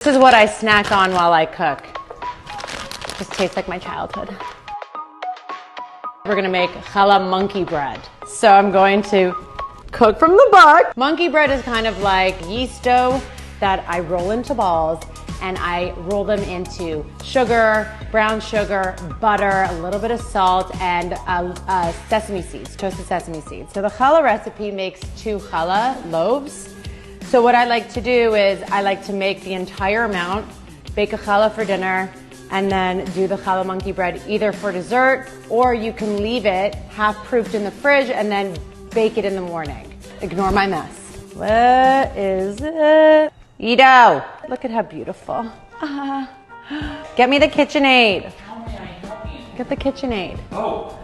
This is what I snack on while I cook. Just tastes like my childhood. We're gonna make challah monkey bread. So I'm going to cook from the book. Monkey bread is kind of like yeast dough that I roll into balls, and I roll them into sugar, brown sugar, butter, a little bit of salt, and sesame seeds, toasted sesame seeds. So the challah recipe makes 2 challah loaves. So what I like to do is I like to make the entire amount, bake a challah for dinner, and then do the challah monkey bread either for dessert, or you can leave it half-proofed in the fridge and then bake it in the morning. Ignore my mess. What is it? Ido, look at how beautiful. Get me the KitchenAid. Get the KitchenAid. Oh.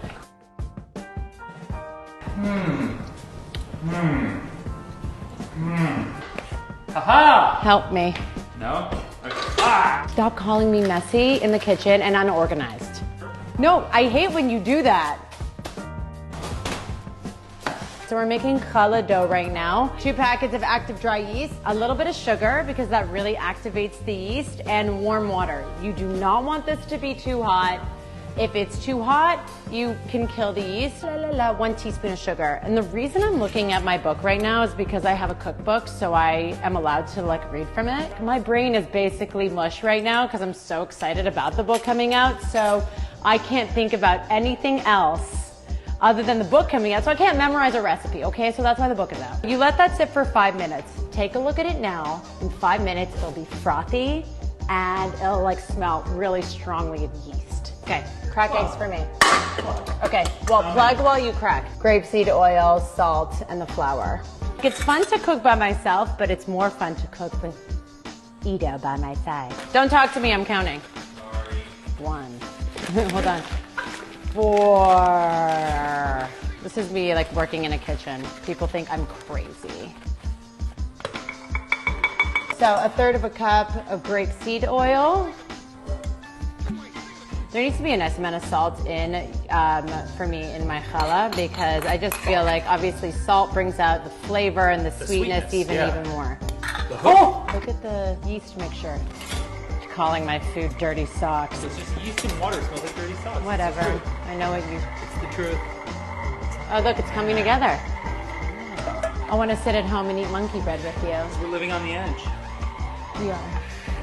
Haha. Help me. No? Okay. Ah. Stop calling me messy in the kitchen and unorganized. No, I hate when you do that. So we're making challah dough right now. 2 packets of active dry yeast, a little bit of sugar because that really activates the yeast, and warm water. You do not want this to be too hot. If it's too hot, you can kill the yeast. 1 teaspoon of sugar. And the reason I'm looking at my book right now is because I have a cookbook, so I am allowed to read from it. My brain is basically mush right now because I'm so excited about the book coming out, so I can't think about anything else other than the book coming out, so I can't memorize a recipe, okay? So that's why the book is out. You let that sit for 5 minutes. Take a look at it now. In 5 minutes, it'll be frothy and it'll smell really strongly of yeast. Okay, crack eggs for me. Okay, well, plug while you crack. Grapeseed oil, salt, and the flour. It's fun to cook by myself, but it's more fun to cook with Ido by my side. Don't talk to me, I'm counting. Sorry. 1. Hold on. 4. This is me working in a kitchen. People think I'm crazy. So 1/3 cup of grapeseed oil. There needs to be a nice amount of salt in for me in my challah, because I just feel like obviously salt brings out the flavor and the sweetness even more. Oh, look at the yeast mixture. Calling my food dirty socks. It's just yeast and water. It smells like dirty socks. Whatever. I know what you... It's the truth. Oh, look, it's coming together. I want to sit at home and eat monkey bread with you. We're living on the edge. We are.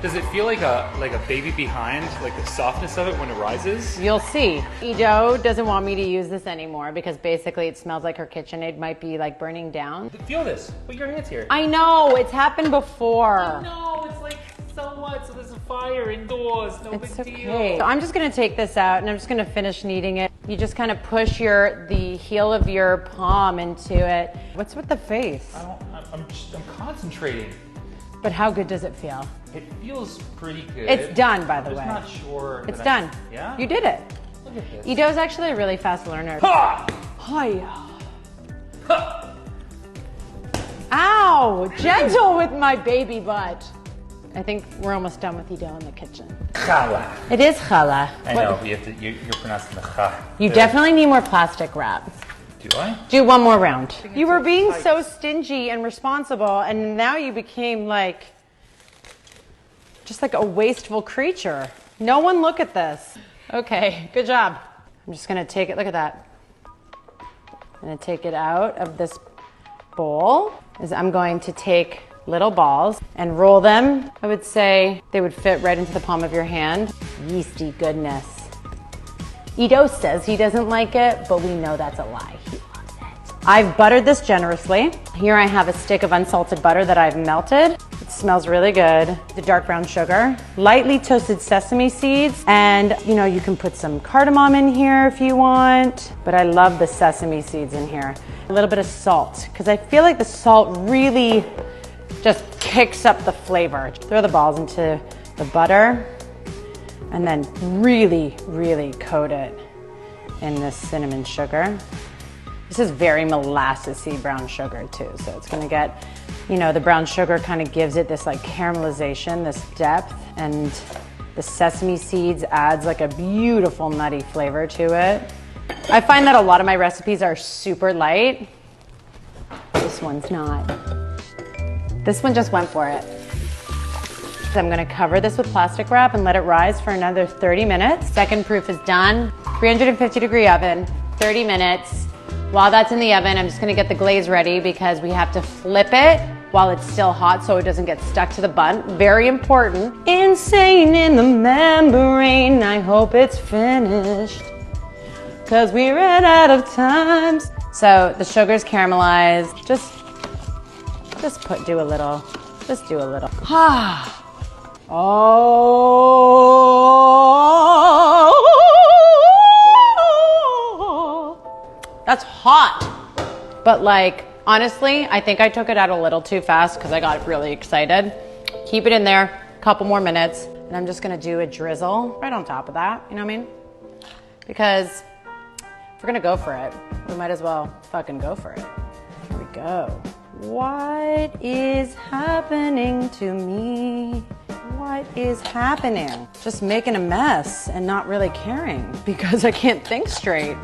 Does it feel like a baby behind, like the softness of it when it rises? You'll see. Ido doesn't want me to use this anymore because basically it smells like her KitchenAid might be burning down. Feel this. Put your hands here. I know, it's happened before. No, it's so what? So there's a fire indoors. No It's big okay. deal. So I'm just gonna take this out and I'm just gonna finish kneading it. You just kind of push the heel of your palm into it. What's with the face? I'm concentrating. But how good does it feel? It feels pretty good. It's done, by the way. I'm not sure. It's done. Yeah? You did it. Look at this. Ido's actually a really fast learner. Ha! Hi. Ha! Ow! Gentle with my baby butt. I think we're almost done with Ido in the kitchen. Challah. It is challah. I know, you're pronouncing the cha. You definitely need more plastic wrap. Do I? Do one more round. You were being so stingy and responsible, and now you became just a wasteful creature. No one look at this. Okay, good job. I'm just gonna take it, look at that. I'm gonna take it out of this bowl. I'm going to take little balls and roll them. I would say they would fit right into the palm of your hand. Yeasty goodness. Ido says he doesn't like it, but we know that's a lie. He loves it. I've buttered this generously. Here I have a stick of unsalted butter that I've melted. It smells really good. The dark brown sugar, lightly toasted sesame seeds, and you can put some cardamom in here if you want, but I love the sesame seeds in here. A little bit of salt, because I feel like the salt really just kicks up the flavor. Throw the balls into the butter, and then really, really coat it in this cinnamon sugar. This is very molassesy brown sugar too, so it's gonna get, the brown sugar kind of gives it this caramelization, this depth, and the sesame seeds adds a beautiful nutty flavor to it. I find that a lot of my recipes are super light. This one's not. This one just went for it. So I'm gonna cover this with plastic wrap and let it rise for another 30 minutes. Second proof is done. 350-degree oven, 30 minutes. While that's in the oven, I'm just gonna get the glaze ready because we have to flip it while it's still hot so it doesn't get stuck to the bun. Very important. Insane in the membrane, I hope it's finished, cause we ran out of times. So the sugar's caramelized. Just do a little. Just do a little. Oh, that's hot. But like, honestly, I think I took it out a little too fast because I got really excited. Keep it in there, a couple more minutes, and I'm just gonna do a drizzle right on top of that, you know what I mean? Because if we're gonna go for it, we might as well fucking go for it. Here we go. What is happening to me? What is happening? Just making a mess and not really caring because I can't think straight.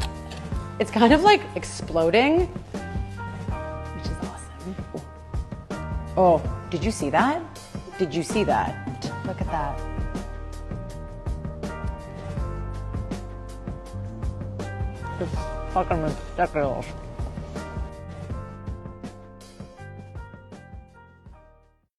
It's kind of like exploding, which is awesome. Oh, did you see that? Did you see that? Look at that. It's fucking ridiculous.